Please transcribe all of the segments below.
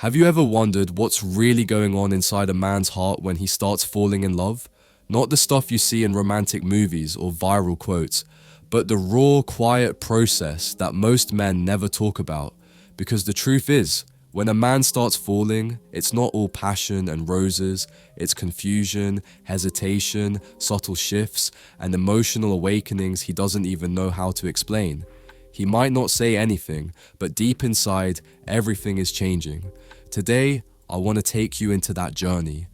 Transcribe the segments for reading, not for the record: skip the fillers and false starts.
Have you ever wondered what's really going on inside a man's heart when he starts falling in love? Not the stuff you see in romantic movies or viral quotes, but the raw, quiet process that most men never talk about. Because the truth is, when a man starts falling, it's not all passion and roses, it's confusion, hesitation, subtle shifts, and emotional awakenings he doesn't even know how to explain. He might not say anything, but deep inside, everything is changing. Today, I want to take you into that journey.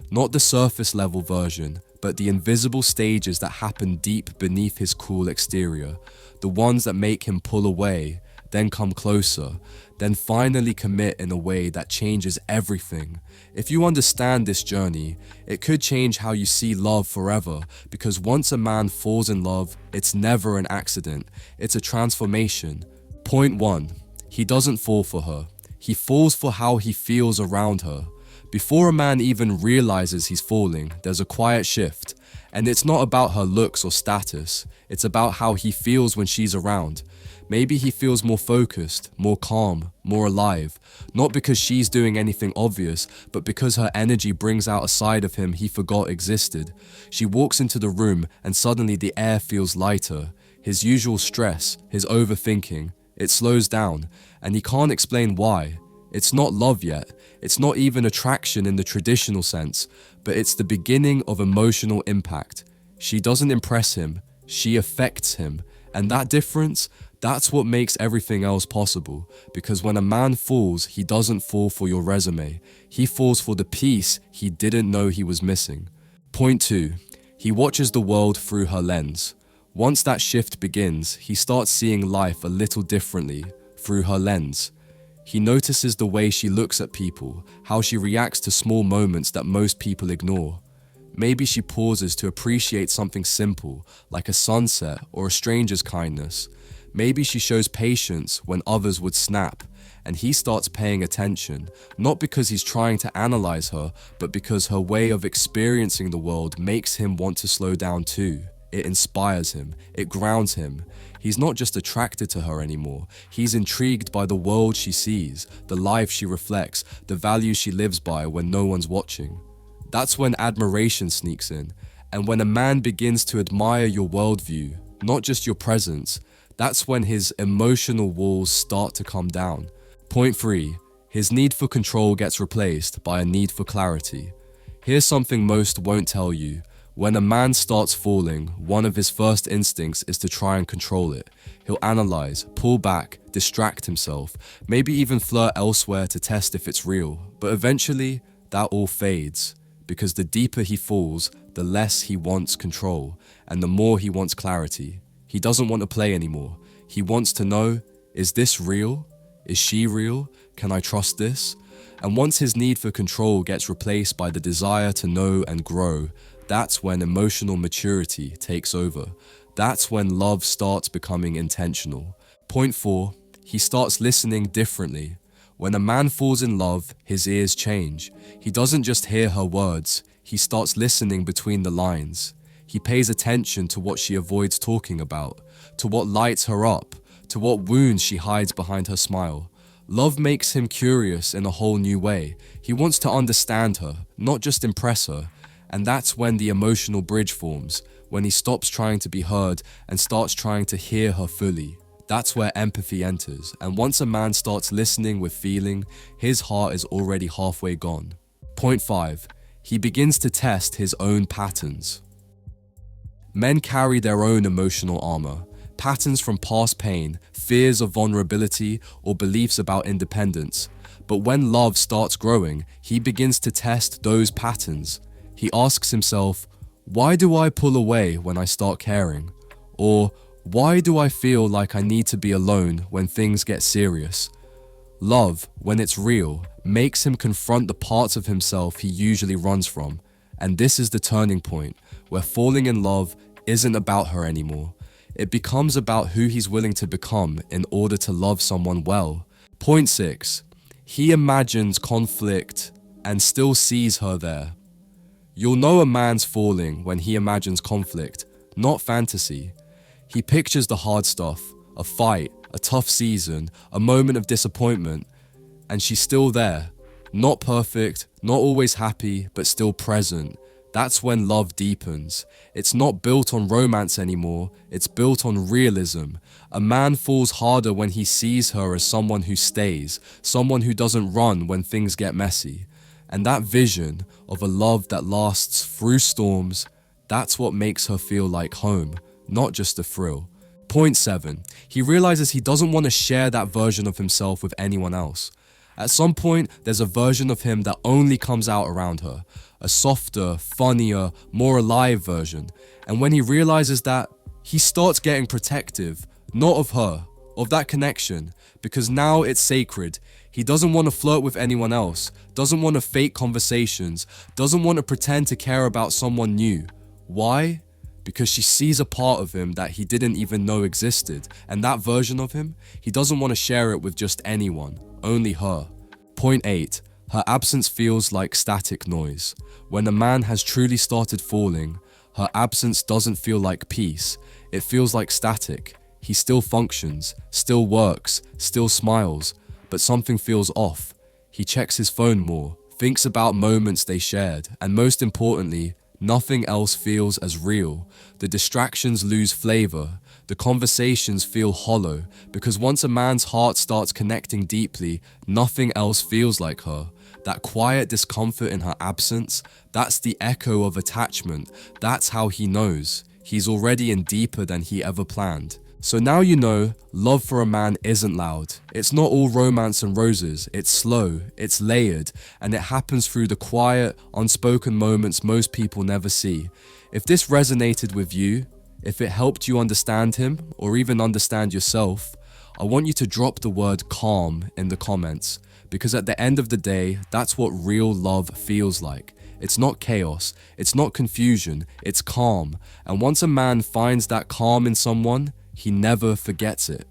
Not the surface level version, but the invisible stages that happen deep beneath his cool exterior. The ones that make him pull away, then come closer, then finally commit in a way that changes everything. If you understand this journey, it could change how you see love forever, because once a man falls in love, it's never an accident, it's a transformation. Point 1. He doesn't fall for her. He falls for how he feels around her. Before a man even realizes he's falling, there's a quiet shift. And it's not about her looks or status, it's about how he feels when she's around. Maybe he feels more focused, more calm, more alive. Not because she's doing anything obvious, but because her energy brings out a side of him he forgot existed. She walks into the room and suddenly the air feels lighter. His usual stress, his overthinking, it slows down, and he can't explain why. It's not love yet, it's not even attraction in the traditional sense, but it's the beginning of emotional impact. She doesn't impress him, she affects him, and that difference, that's what makes everything else possible, because when a man falls, he doesn't fall for your resume, he falls for the piece he didn't know he was missing. Point 2. He watches the world through her lens. Once that shift begins, he starts seeing life a little differently, through her lens. He notices the way she looks at people, how she reacts to small moments that most people ignore. Maybe she pauses to appreciate something simple, like a sunset or a stranger's kindness. Maybe she shows patience when others would snap, and he starts paying attention, not because he's trying to analyze her, but because her way of experiencing the world makes him want to slow down too. It inspires him, it grounds him. He's not just attracted to her anymore, he's intrigued by the world she sees, the life she reflects, the values she lives by when no one's watching. That's when admiration sneaks in, and when a man begins to admire your worldview, not just your presence, that's when his emotional walls start to come down. Point 3. His need for control gets replaced by a need for clarity. Here's something most won't tell you. When a man starts falling, one of his first instincts is to try and control it. He'll analyze, pull back, distract himself, maybe even flirt elsewhere to test if it's real. But eventually, that all fades, because the deeper he falls, the less he wants control, and the more he wants clarity. He doesn't want to play anymore. He wants to know, is this real? Is she real? Can I trust this? And once his need for control gets replaced by the desire to know and grow, that's when emotional maturity takes over. That's when love starts becoming intentional. Point 4. He starts listening differently. When a man falls in love, his ears change. He doesn't just hear her words, he starts listening between the lines. He pays attention to what she avoids talking about, to what lights her up, to what wounds she hides behind her smile. Love makes him curious in a whole new way. He wants to understand her, not just impress her. And that's when the emotional bridge forms, when he stops trying to be heard and starts trying to hear her fully. That's where empathy enters, and once a man starts listening with feeling, his heart is already halfway gone. Point 5. He begins to test his own patterns. Men carry their own emotional armor, patterns from past pain, fears of vulnerability, or beliefs about independence. But when love starts growing, he begins to test those patterns. He asks himself, why do I pull away when I start caring? Or, why do I feel like I need to be alone when things get serious? Love, when it's real, makes him confront the parts of himself he usually runs from. And this is the turning point, where falling in love isn't about her anymore. It becomes about who he's willing to become in order to love someone well. Point 6. He imagines conflict and still sees her there. You'll know a man's falling when he imagines conflict, not fantasy. He pictures the hard stuff, a fight, a tough season, a moment of disappointment, and she's still there, Not perfect, not always happy, but still present. That's when love deepens. It's not built on romance anymore, it's built on realism. A man falls harder when he sees her as someone who stays, someone who doesn't run when things get messy. And that vision of a love that lasts through storms, that's what makes her feel like home, not just a thrill. Point 7. He realizes he doesn't want to share that version of himself with anyone else. At some point, there's a version of him that only comes out around her. A softer, funnier, more alive version. And when he realizes that, he starts getting protective, not of her, of that connection, because now it's sacred. He doesn't want to flirt with anyone else, doesn't want to fake conversations, doesn't want to pretend to care about someone new. Why? Because she sees a part of him that he didn't even know existed, and that version of him, he doesn't want to share it with just anyone, only her. Point 8. Her absence feels like static noise. When a man has truly started falling, her absence doesn't feel like peace, it feels like static. He still functions, still works, still smiles, but something feels off. He checks his phone more, thinks about moments they shared, and most importantly, nothing else feels as real. The distractions lose flavor. The conversations feel hollow, because once a man's heart starts connecting deeply, nothing else feels like her. That quiet discomfort in her absence, that's the echo of attachment. That's how he knows. He's already in deeper than he ever planned. So now you know, love for a man isn't loud. It's not all romance and roses. It's slow, it's layered, and it happens through the quiet, unspoken moments most people never see. If this resonated with you, if it helped you understand him, or even understand yourself, I want you to drop the word calm in the comments, because at the end of the day, that's what real love feels like. It's not chaos, it's not confusion, it's calm. And once a man finds that calm in someone, he never forgets it.